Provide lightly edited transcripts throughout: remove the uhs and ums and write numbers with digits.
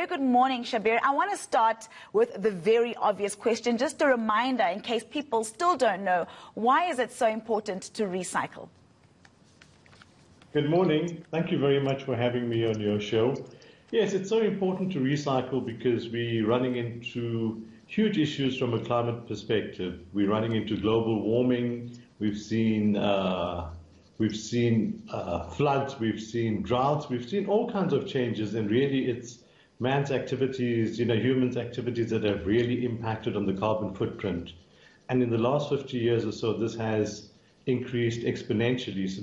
good morning, Shabir. I want to start with the very obvious question, just a reminder in case people still don't know, why is it so important to recycle? Good morning. Thank you very much for having me on your show. Yes, it's so important to recycle because we're running into huge issues from a climate perspective. We're running into global warming. We've seen floods, we've seen droughts, we've seen all kinds of changes, and really it's man's activities, humans' activities that have really impacted on the carbon footprint. And in the last 50 years or so, this has increased exponentially. So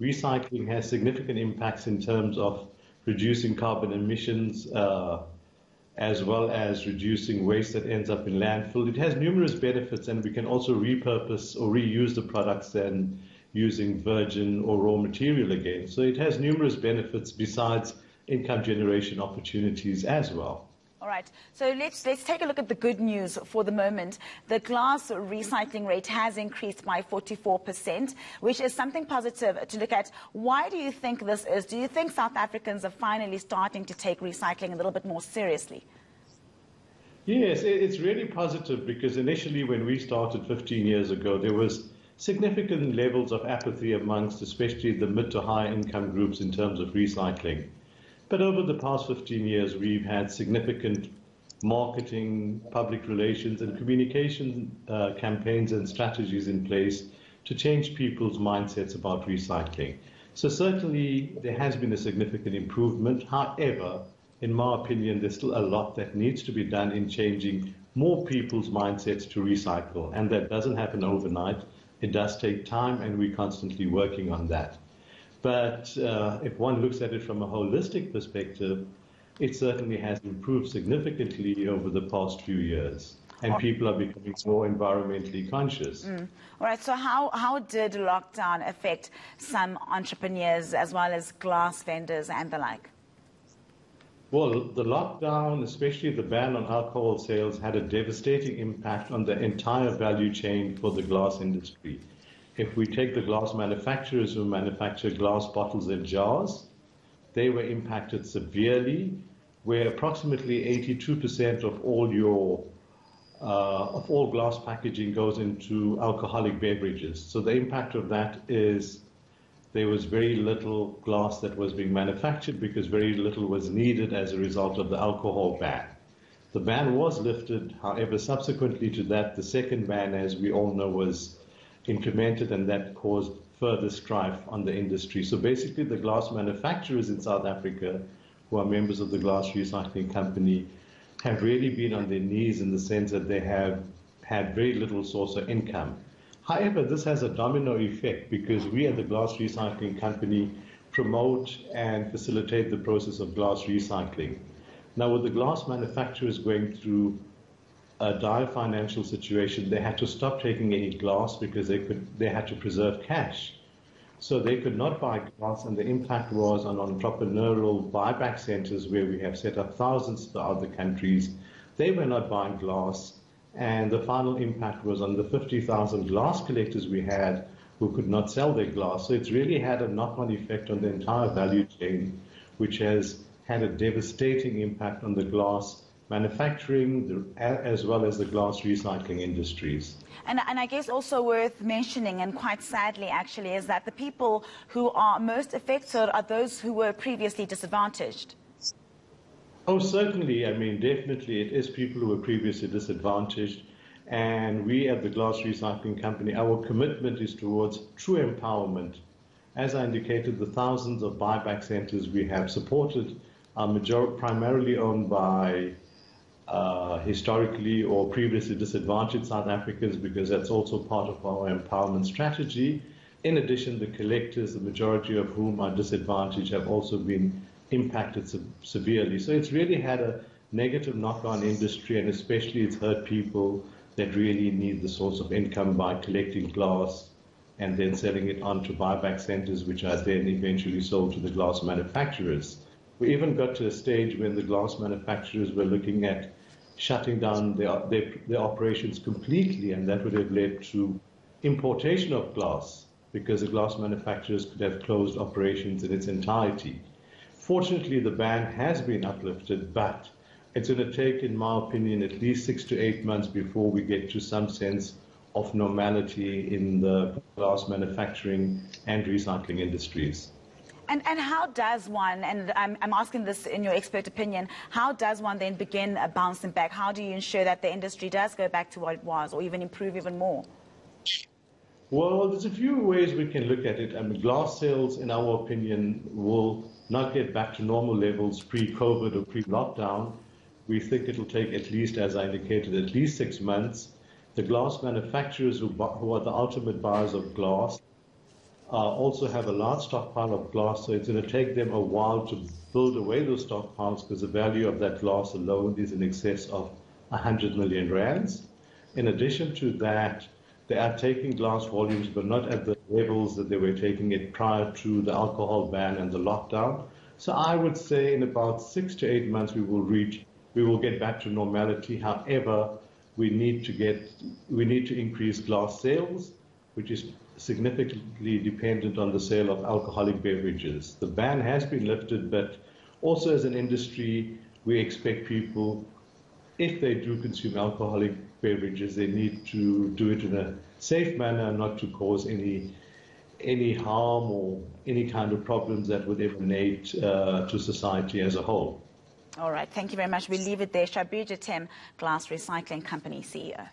recycling has significant impacts in terms of reducing carbon emissions, as well as reducing waste that ends up in landfill. It has numerous benefits, and we can also repurpose or reuse the products then using virgin or raw material again. So it has numerous benefits besides income generation opportunities as well. All right, so let's take a look at the good news for the moment. The glass recycling rate has increased by 44%, which is something positive to look at. Why do you think this is? Do you think South Africans are finally starting to take recycling a little bit more seriously? Yes, it's really positive because initially when we started 15 years ago, there was significant levels of apathy amongst especially the mid to high income groups in terms of recycling. But over the past 15 years, we've had significant marketing, public relations, and communication campaigns and strategies in place to change people's mindsets about recycling. So certainly there has been a significant improvement. However, in my opinion, there's still a lot that needs to be done in changing more people's mindsets to recycle. And that doesn't happen overnight. It does take time, and we're constantly working on that. But if one looks at it from a holistic perspective, it certainly has improved significantly over the past few years, and people are becoming more environmentally conscious. All right, so how did lockdown affect some entrepreneurs as well as glass vendors and the like? Well, the lockdown, especially the ban on alcohol sales, had a devastating impact on the entire value chain for the glass industry. If we take the glass manufacturers who manufacture glass bottles and jars, they were impacted severely, where approximately 82% of all glass packaging goes into alcoholic beverages. So the impact of that is there was very little glass that was being manufactured because very little was needed as a result of the alcohol ban. The ban was lifted, however, subsequently to that, the second ban, as we all know, was implemented, and that caused further strife on the industry. So basically the glass manufacturers in South Africa, who are members of the Glass Recycling Company, have really been on their knees in the sense that they have had very little source of income. However, this has a domino effect because we at the Glass Recycling Company promote and facilitate the process of glass recycling. Now, with the glass manufacturers going through a dire financial situation, they had to stop taking any glass because they had to preserve cash. So they could not buy glass, and the impact was on entrepreneurial buyback centers where we have set up thousands throughout the countries. They were not buying glass, and the final impact was on the 50,000 glass collectors we had who could not sell their glass. So it's really had a knock-on effect on the entire value chain, which has had a devastating impact on the glass manufacturing as well as the glass recycling industries. And I guess also worth mentioning, and quite sadly actually, is that the people who are most affected are those who were previously disadvantaged. Oh, certainly. I mean, definitely it is people who were previously disadvantaged. And we at the Glass Recycling Company, our commitment is towards true empowerment. As I indicated, the thousands of buyback centers we have supported are primarily owned by historically or previously disadvantaged South Africans, because that's also part of our empowerment strategy. In addition, the collectors, the majority of whom are disadvantaged, have also been impacted severely. So it's really had a negative knock-on industry, and especially it's hurt people that really need the source of income by collecting glass and then selling it on to buyback centers, which are then eventually sold to the glass manufacturers. We even got to a stage when the glass manufacturers were looking at shutting down their operations completely, and that would have led to importation of glass because the glass manufacturers could have closed operations in its entirety. Fortunately, the ban has been uplifted, but it's going to take, in my opinion, at least 6 to 8 months before we get to some sense of normality in the glass manufacturing and recycling industries. And how does one, and I'm asking this in your expert opinion, how does one then begin bouncing back? How do you ensure that the industry does go back to what it was or even improve even more? Well, there's a few ways we can look at it. I mean, glass sales, in our opinion, will not get back to normal levels pre-COVID or pre-lockdown. We think it'll take at least, as I indicated, at least 6 months. The glass manufacturers who are the ultimate buyers of glass also have a large stockpile of glass, so it's going to take them a while to build away those stockpiles because the value of that glass alone is in excess of 100 million rands. In addition to that, they are taking glass volumes, but not at the levels that they were taking it prior to the alcohol ban and the lockdown. So I would say in about 6 to 8 months we will get back to normality. However, we need to increase glass sales, which is significantly dependent on the sale of alcoholic beverages. The ban has been lifted, but also as an industry, we expect people, if they do consume alcoholic beverages, they need to do it in a safe manner, not to cause any harm or any kind of problems that would emanate to society as a whole. All right, thank you very much. We'll leave it there. Shabuja Tem, Glass Recycling Company CEO.